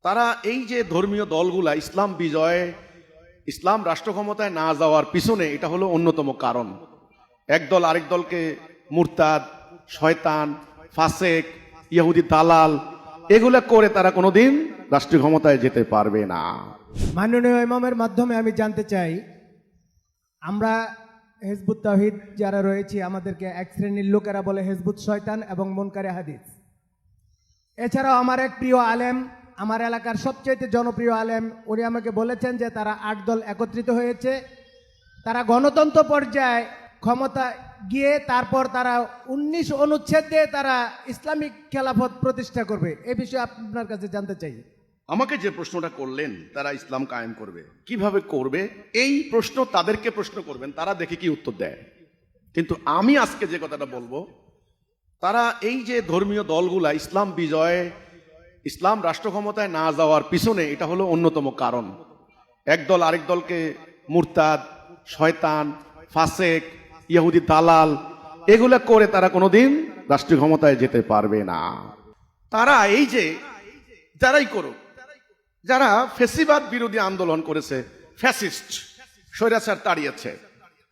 তারা এই যে ধর্মীয় দলগুলা ইসলাম বিজয়ে ইসলাম রাষ্ট্র ক্ষমতায় না যাওয়ার পিছনে এটা হলো অন্যতম কারণ। একদল আরেক দলকে মুরতাদ, শয়তান, ফাসেক, ইহুদি দালাল এগুলা করে তারা কোনোদিন রাষ্ট্রীয় ক্ষমতায় যেতে পারবে না। মাননীয় ইমামের মাধ্যমে আমি জানতে চাই, আমরা হিজবুত তাওহীদ যারা রয়েছি আমাদেরকে এক শ্রেণীর লোকেরা বলে হিজবুত শয়তান এবং মুনকারে হাদিস। এছাড়াও আমার এক প্রিয় আলেম, আমার এলাকার সবচেয়ে জনপ্রিয় আলেম, উনি আমাকে বলেছেন যে তারা 8 দল একত্রিত হয়েছে, তারা গণতন্ত্র পর্যায়ে ক্ষমতা গিয়ে তারপর তারা 19 অনুচ্ছেদ দিয়ে তারা ইসলামিক খেলাফত প্রতিষ্ঠা করবে। এই বিষয়ে আপনার কাছে জানতে চাই। আমাকে যে প্রশ্নটা করলেন, তারা ইসলাম কায়েম করবে, কিভাবে করবে এই প্রশ্ন তাদেরকে প্রশ্ন করবেন, তারা দেখে কি উত্তর দেয়। কিন্তু আমি আজকে যে কথাটা বলবো, তারা এই যে ধর্মীয় দলগুলা ইসলাম বিজয়ে ইসলাম রাষ্ট্র ক্ষমতায় না যাওয়ার পিছনে এটা হলো অন্যতম কারণ। একদল আরেক দলকে মুরতাদ, শয়তান, ফাসেক, ইহুদি দালাল এগুলা করে তারা কোনোদিন রাষ্ট্রীয় ক্ষমতায় যেতে পারবে না। তারা এই যে যারাই করুক, যারা ফ্যাসিবাদ বিরোধী আন্দোলন করেছে, ফ্যাসিস্ট স্বৈরাচার তাড়িয়েছে,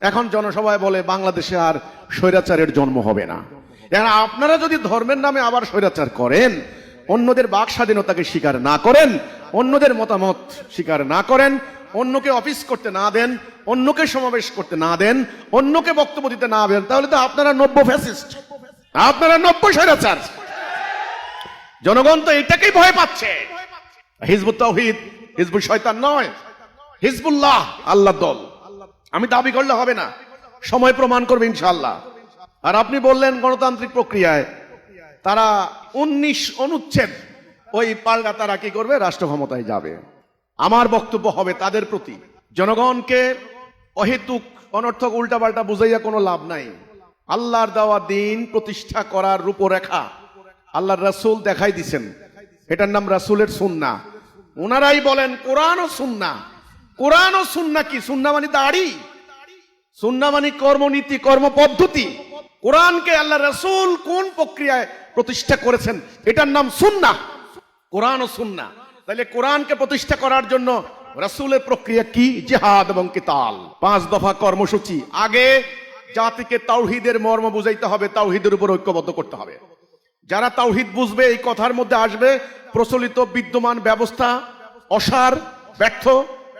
এখন জনসভায় বলে বাংলাদেশে আর স্বৈরাচারের জন্ম হবে না। আপনারা যদি ধর্মের নামে আবার স্বৈরাচার করেন, অন্যদের বাক স্বাধীনতাকে স্বীকার না করেন, অন্যদের মতামত স্বীকার না করেন, অন্যকে অফিস করতে না দেন, অন্যকে সমাবেশ করতে না দেন, অন্যকে বক্তব্য দিতে না দেন, তাহলে তো আপনারা 90 ফ্যাসিস্ট, আপনারা 90 স্বৈরাচার। জনগণ তো এটাকেই ভয় পাচ্ছে। হিজবুত তাওহীদ হিজবুত শয়তান নয়, হিজবুল্লাহ আল্লাহ দল। আমি দাবি করলে হবে না, সময় প্রমাণ করবে ইনশাআল্লাহ। আর আপনি বললেন গণতান্ত্রিক প্রক্রিয়ায় তারা 19 অনুচ্ছেদ ওই পাল্টা তারা কি করবে, রাষ্ট্র ক্ষমতায় যাবে। আমার বক্তব্য হবে তাদের প্রতি, জনগণকে অহেতুক অনর্থক উল্টাপাল্টা বুঝাইয়া কোনো লাভ নাই। আল্লাহর দেওয়া দিন প্রতিষ্ঠা করার রূপরেখা আল্লাহর রাসূল দেখাই দিছেন, এটার নাম রাসূলের সুন্নাহ। ওনারাই বলেন কোরআন ও সুন্নাহ। কোরআন ও সুন্নাহ কি? সুন্নাহ মানে দাড়ি, সুন্নাহ মানে কর্মনীতি, কর্মপদ্ধতি। কোরআনকে আল্লাহ রাসূল কোন প্রক্রিয়ায় প্রতিষ্ঠা করেছেন এটার নাম সুন্নাহ, কোরআন ও সুন্নাহ। তাহলে কোরআনকে প্রতিষ্ঠা করার জন্য রাসূলের প্রক্রিয়া কি? জিহাদ এবং কিতাল, 5 দফা কর্মসূচি। আগে জাতিকে তাওহীদের মর্ম বুঝাইতে হবে, তাওহীদের উপর ঐক্যবদ্ধ করতে হবে। যারা তাওহীদ বুঝবে এই কথার মধ্যে আসবে প্রচলিত বিদ্যমান ব্যবস্থা অসার, ব্যর্থ,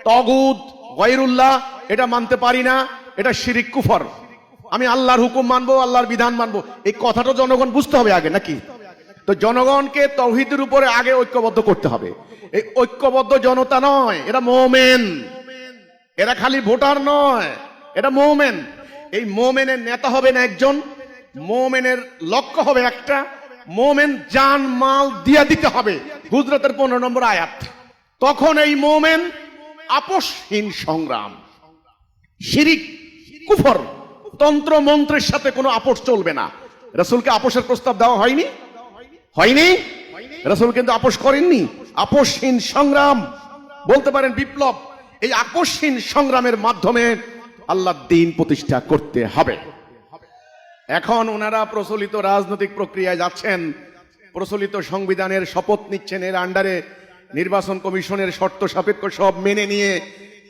তাগুত, গায়রুল্লাহ, এটা মানতে পারি না, এটা শিরিক, কুফর। আমি আল্লাহর হুকুম মানবো, আল্লাহর বিধান মানবো, এই কথাটা জনগণ বুঝতে হবে আগে, নাকি? তো জনগণকে তাওহীদের উপরে আগে ঐক্যবদ্ধ করতে হবে। এই ঐক্যবদ্ধ জনতা নয়, এরা মুমিন, এরা খালি ভোটার নয়, এটা মুমিন। এই মুমিনের নেতা হবে না একজন, মুমিনের লক্ষ্য হবে একটা, মুমিন জান মাল দিয়া দিতে হবে। হুজরাতের 15 নম্বর আয়াত। তখন এই মুমিন আপোষহীন সংগ্রাম। শিরিক, কুফর, তন্ত্র মন্ত্রের সাথে কোনো আপোষ চলবে না। রাসূলকে আপোষের প্রস্তাব দেওয়া হয়নি, হয়নি। রাসূল কিন্তু আপোষ করেননি। আপোষহীন সংগ্রাম, বলতে পারেন বিপ্লব। এই আপোষহীন সংগ্রামের মাধ্যমে আল্লাহর দ্বীন প্রতিষ্ঠা করতে হবে। এখন ওনারা প্রচলিত রাজনৈতিক প্রক্রিয়ায় যাচ্ছেন, প্রচলিত সংবিধানের শপথ নিচ্ছেন, এর আন্ডারে নির্বাচন কমিশনের শর্ত সাপেক্ষ সব মেনে নিয়ে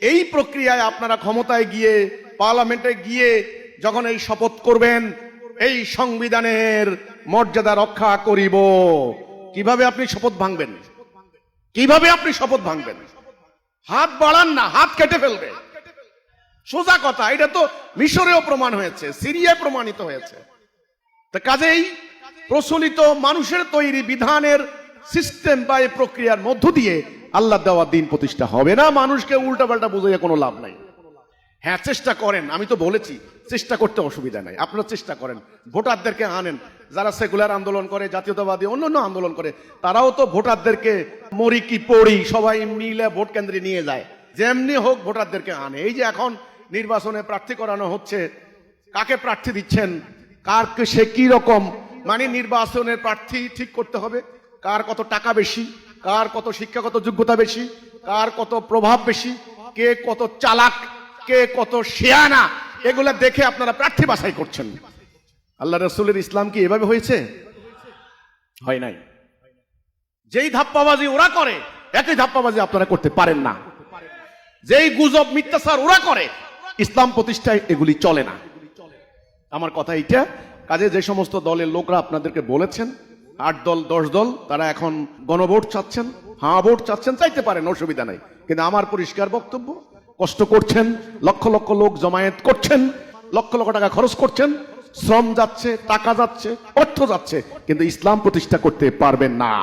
এই প্রক্রিয়ায় আপনারা ক্ষমতায় গিয়ে, পার্লামেন্টে গিয়ে যখন এই শপথ করবেন, এই সংবিধানের মর্যাদা রক্ষা করিব। কিভাবে আপনি শপথ ভাঙবেন? কিভাবে আপনি শপথ ভাঙবেন? হাত বাড়ান না, হাত কেটে ফেলবে। সোজা কথা, এটা তো মিশরেও প্রমাণ হয়েছে, সিরিয়ায় প্রমাণিত হয়েছে। তা কাজেই প্রচলিত মানুষের তৈরি বিধানের সিস্টেম বা এই প্রক্রিয়ার মধ্য দিয়ে আল্লাহ দেওয়া দ্বীন প্রতিষ্ঠা হবে না। মানুষকে উল্টাপাল্টা বুঝাইয়া কোনো লাভ নাই। হ্যাঁ, চেষ্টা করেন, আমি তো বলেছি চেষ্টা করতে অসুবিধা নাই, আপনারা চেষ্টা করেন, ভোটারদেরকে আনেন। যারা সেকুলার আন্দোলন করে, জাতীয়তাবাদী অন্যান্য আন্দোলন করে, তারাও তো ভোটারদেরকে মরি কি পড়ি সবাই মিলে ভোট কেন্দ্রে নিয়ে যায়, যেমনি হোক ভোটারদেরকে আনে। এই যে এখন নির্বাচনে প্রার্থী করানো হচ্ছে, কাকে প্রার্থী দিচ্ছেন, কার সে কি রকম, মানে নির্বাচনের প্রার্থী ঠিক করতে হবে কার কত টাকা বেশি, কার কত শিক্ষাগত যোগ্যতা বেশি, কার কত প্রভাব বেশি, কে কত চালাক, কে কত শিয়ানা, এগুলা দেখে আপনারা প্রার্থী বাছাই করছেন। আল্লাহ রাসূলের ইসলাম কি এভাবে হয়েছে? হয় নাই। যেই ধাপ্পাবাজি ওরা করে, একই ধাপ্পাবাজি আপনারা করতে পারেন না। যেই গুজব মিথ্যাচার ওরা করে, ইসলাম প্রতিষ্ঠায় এগুলি চলে না। আমার কথা এইটা। কাজে যে সমস্ত দলের লোকরা আপনাদেরকে বলেছেন 8 দল 10 দল, তারা এখন গণভোট চাচ্ছেন, হ্যাঁ ভোট চাচ্ছেন, চাইতে পারেন, অসুবিধা নাই। কিন্তু আমার পরিষ্কার বক্তব্য, কষ্ট করছেন, লক্ষ লক্ষ লোক জমায়েত করছেন, লক্ষ লক্ষ টাকা খরচ করছেন, শ্রম যাচ্ছে, টাকা যাচ্ছে, অর্থ যাচ্ছে, কিন্তু ইসলাম প্রতিষ্ঠা করতে পারবেন না।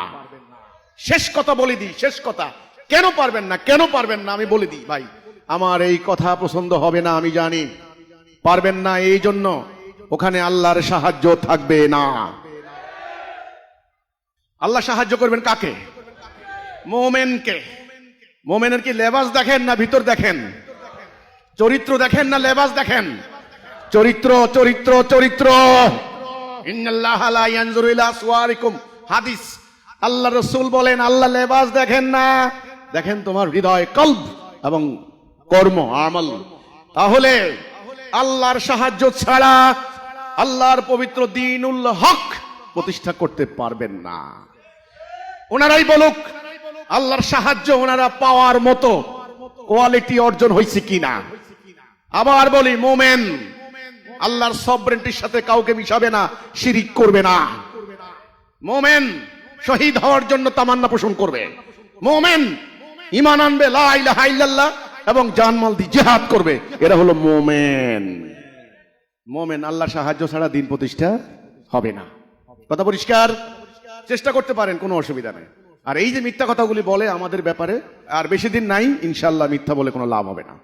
শেষ কথা বলে দিই, শেষ কথা। কেন পারবেন না, কেন পারবেন না আমি বলে দিই ভাই। আমার এই কথা পছন্দ হবে না, আমি জানি। পারবেন না এই জন্য ওখানে আল্লাহর সাহায্য থাকবে না। আল্লাহ সাহায্য করবেন কাকে? মোমেনকে। মোমেনের কি লেবাস দেখেন না ভিতর দেখেন? চরিত্র দেখেন না লেবাস দেখেন? চরিত্র, চরিত্র, চরিত্র। ইন্নাল্লাহা লা ইয়ানজুরু ইলা সুওয়ারিকুম, হাদিস। আল্লাহ রাসূল বলেন আল্লাহ লেবাস দেখেন না, দেখেন তোমার হৃদয়, কলব এবং কর্ম, আমল। তাহলে আল্লাহর সাহায্য ছাড়া আল্লাহর পবিত্র দ্বীনুল হক প্রতিষ্ঠা করতে পারবেন না। ওনারাই বলুক আল্লাহর সাহায্য ওনারা পাওয়ার মতো কোয়ালিটি অর্জন হয়েছে কিনা। আবার বলি, মোমেন আল্লাহর সবরেন্টির সাথে কাউকে মিশাবে না, শিরিক করবে না। মোমেন শহীদ হওয়ার জন্য তামান্না পোষণ করবে। মোমেন ঈমান আনবে, লা ইলাহা ইল্লাল্লাহ, এবং জানমাল দিয়ে জিহাদ করবে। এরা হলো মোমেন। মোমেন আল্লাহর সাহায্য ছাড়া দিন প্রতিষ্ঠা হবে না। কথা পরিষ্কার? চেষ্টা করতে পারেন, কোনো অসুবিধা নেই। আর এই যে মিথ্যা কথাগুলি বলে আমাদের ব্যাপারে, আর বেশি দিন নাই, ইনশাআল্লাহ মিথ্যা বলে কোনো লাভ হবে না।